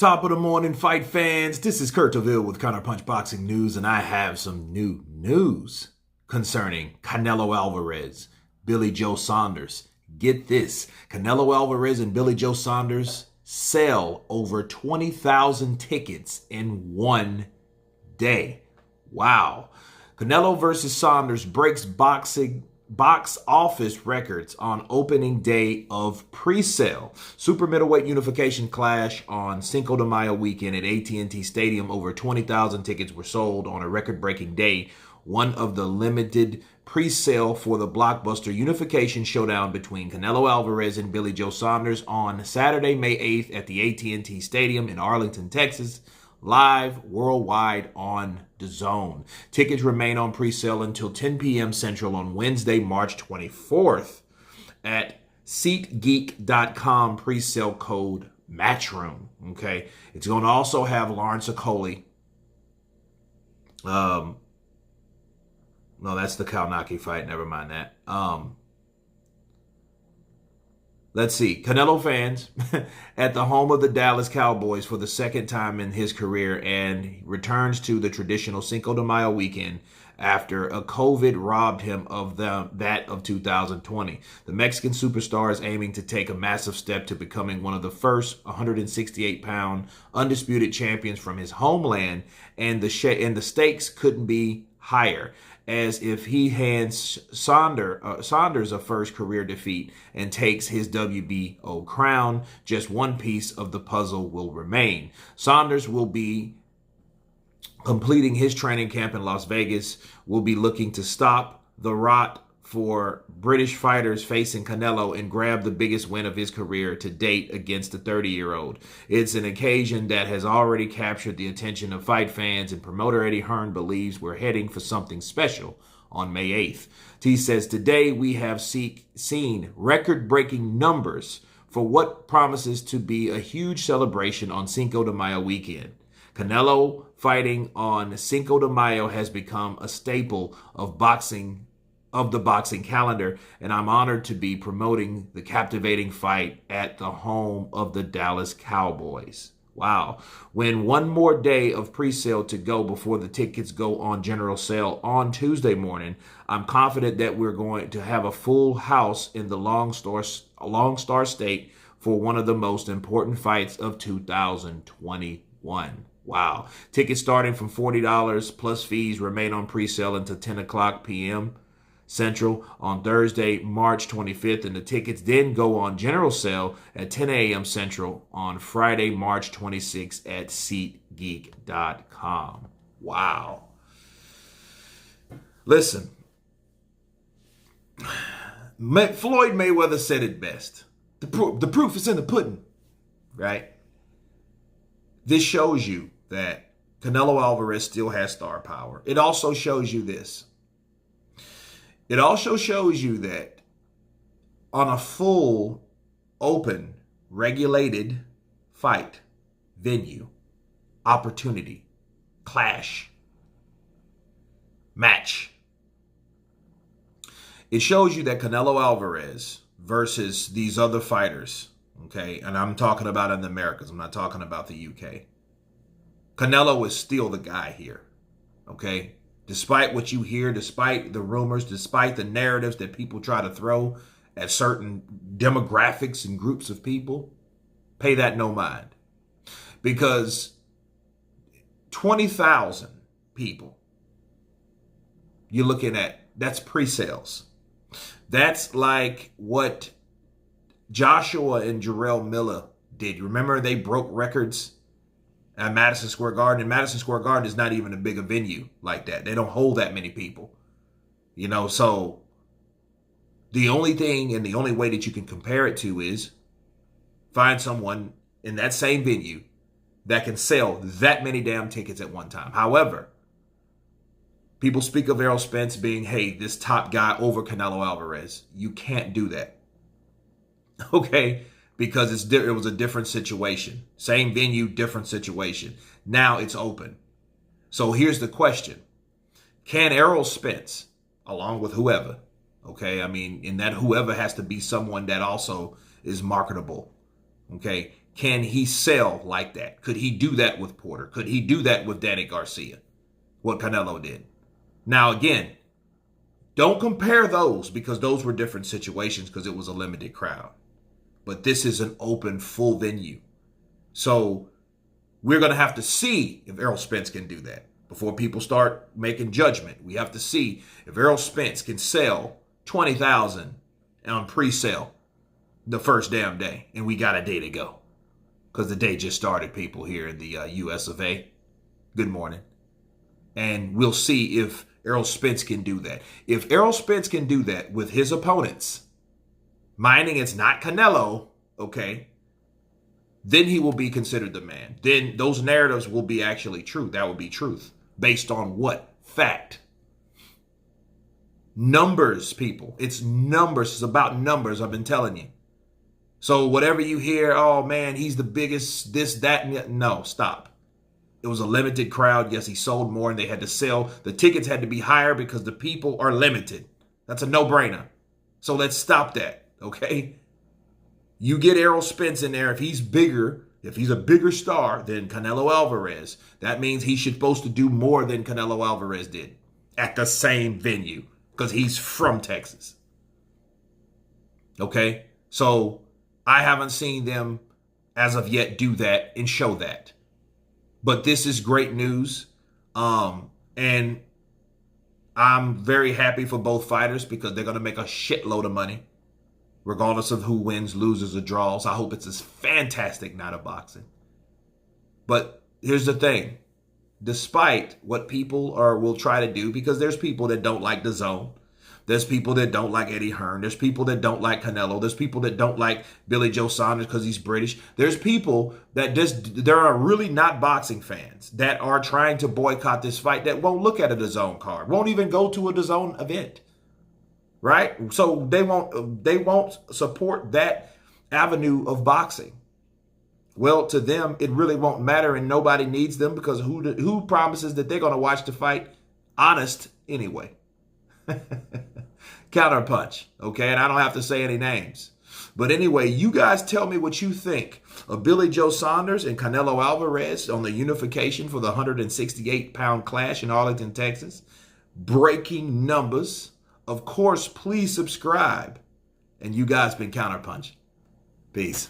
Top of the morning, fight fans. This is Kurt DeVille with Counterpunch Boxing News, and I have some new news concerning Canelo Alverez, Billy Joe Saunders. Get this, Canelo Alverez and Billy Joe Saunders sell over 20,000 tickets in one day. Wow. Canelo versus Saunders breaks box office records on opening day of pre-sale. Super middleweight unification clash on Cinco de Mayo weekend at AT&T Stadium. Over 20,000 tickets were sold on a record-breaking day, one of the limited pre-sale for the blockbuster unification showdown between Canelo Alvarez and Billy Joe Saunders on Saturday, May 8th at the AT&T Stadium in Arlington, Texas. Live worldwide on DAZN. Tickets remain on pre-sale until 10 p.m. Central on Wednesday, March 24th at SeatGeek.com pre-sale code Matchroom. Okay, it's going to also have Lawrence Okolie. No, that's the Kalnaki fight. Never mind that. Let's see. Canelo fans at the home of the Dallas Cowboys for the second time in his career, and returns to the traditional Cinco de Mayo weekend after a COVID robbed him of that of 2020. The Mexican superstar is aiming to take a massive step to becoming one of the first 168-pound undisputed champions from his homeland, and the stakes couldn't be higher, as if he hands Saunders a first career defeat and takes his WBO crown, just one piece of the puzzle will remain. Saunders will be completing his training camp in Las Vegas, will be looking to stop the rot for British fighters facing Canelo and grab the biggest win of his career to date against the 30-year-old. It's an occasion that has already captured the attention of fight fans, and promoter Eddie Hearn believes we're heading for something special on May 8th. T says, today we have seen record-breaking numbers for what promises to be a huge celebration on Cinco de Mayo weekend. Canelo fighting on Cinco de Mayo has become a staple of the boxing calendar, and I'm honored to be promoting the captivating fight at the home of the Dallas Cowboys. Wow. When one more day of pre-sale to go before the tickets go on general sale on Tuesday morning, I'm confident that we're going to have a full house in the Lone Star State for one of the most important fights of 2021. Wow. Tickets starting from $40 plus fees remain on pre-sale until 10 o'clock p.m. Central on Thursday, March 25th, and the tickets then go on general sale at 10 a.m. Central on Friday, March 26th at SeatGeek.com. Wow. Listen, Floyd Mayweather said it best. The proof is in the pudding, right? This shows you that Canelo Alvarez still has star power. It also shows you this. It also shows you that on a full, open, regulated fight, venue, opportunity, clash, match, it shows you that Canelo Alvarez versus these other fighters, okay, and I'm talking about in the Americas, I'm not talking about the UK. Canelo is still the guy here, okay? Despite what you hear, despite the rumors, despite the narratives that people try to throw at certain demographics and groups of people, pay that no mind. Because 20,000 people, you're looking at, that's pre-sales. That's like what Joshua and Jarrell Miller did. Remember, they broke records at Madison Square Garden, and Madison Square Garden is not even a big a venue like that. They don't hold that many people, you know. So the only thing and the only way that you can compare it to is find someone in that same venue that can sell that many damn tickets at one time. However, people speak of Errol Spence being, hey, this top guy over Canelo Alvarez. You can't do that, okay? Because it was a different situation. Same venue, different situation. Now it's open. So here's the question. Can Errol Spence, along with whoever, okay, I mean, and that whoever has to be someone that also is marketable, okay, Can he sell like that? Could he do that with Porter? Could he do that with Danny Garcia? What Canelo did. Now, again, don't compare those because those were different situations because it was a limited crowd. But this is an open, full venue. So we're going to have to see if Errol Spence can do that before people start making judgment. We have to see if Errol Spence can sell 20,000 on pre-sale the first damn day. And we got a day to go because the day just started, people here in the US of A. Good morning. And we'll see if Errol Spence can do that. If Errol Spence can do that with his opponents, minding it's not Canelo, okay, then he will be considered the man. Then those narratives will be actually true. That will be truth. Based on what? Fact. Numbers, people. It's numbers. It's about numbers, I've been telling you. So whatever you hear, oh man, he's the biggest, this, that, and no, stop. It was a limited crowd. Yes, he sold more and they had to sell. The tickets had to be higher because the people are limited. That's a no-brainer. So let's stop that, okay? You get Errol Spence in there. If he's bigger, if he's a bigger star than Canelo Alverez, that means he's supposed to do more than Canelo Alverez did at the same venue because he's from Texas. Okay? So I haven't seen them as of yet do that and show that. But this is great news. And I'm very happy for both fighters because they're going to make a shitload of money, regardless of who wins, loses, or draws. I hope it's a fantastic night of boxing. But here's the thing. Despite what people will try to do, because there's people that don't like the zone. There's people that don't like Eddie Hearn. There's people that don't like Canelo. There's people that don't like Billy Joe Saunders because he's British. There's people that there are really not boxing fans that are trying to boycott this fight that won't look at a DAZN card, won't even go to a DAZN event, right? So they won't support that avenue of boxing. Well, to them, it really won't matter and nobody needs them because who promises that they're going to watch the fight honest anyway? Counterpunch, okay? And I don't have to say any names. But anyway, you guys tell me what you think of Billy Joe Saunders and Canelo Alverez on the unification for the 168-pound clash in Arlington, Texas. Breaking numbers. Of course, please subscribe. And you guys been Counterpunch. Peace.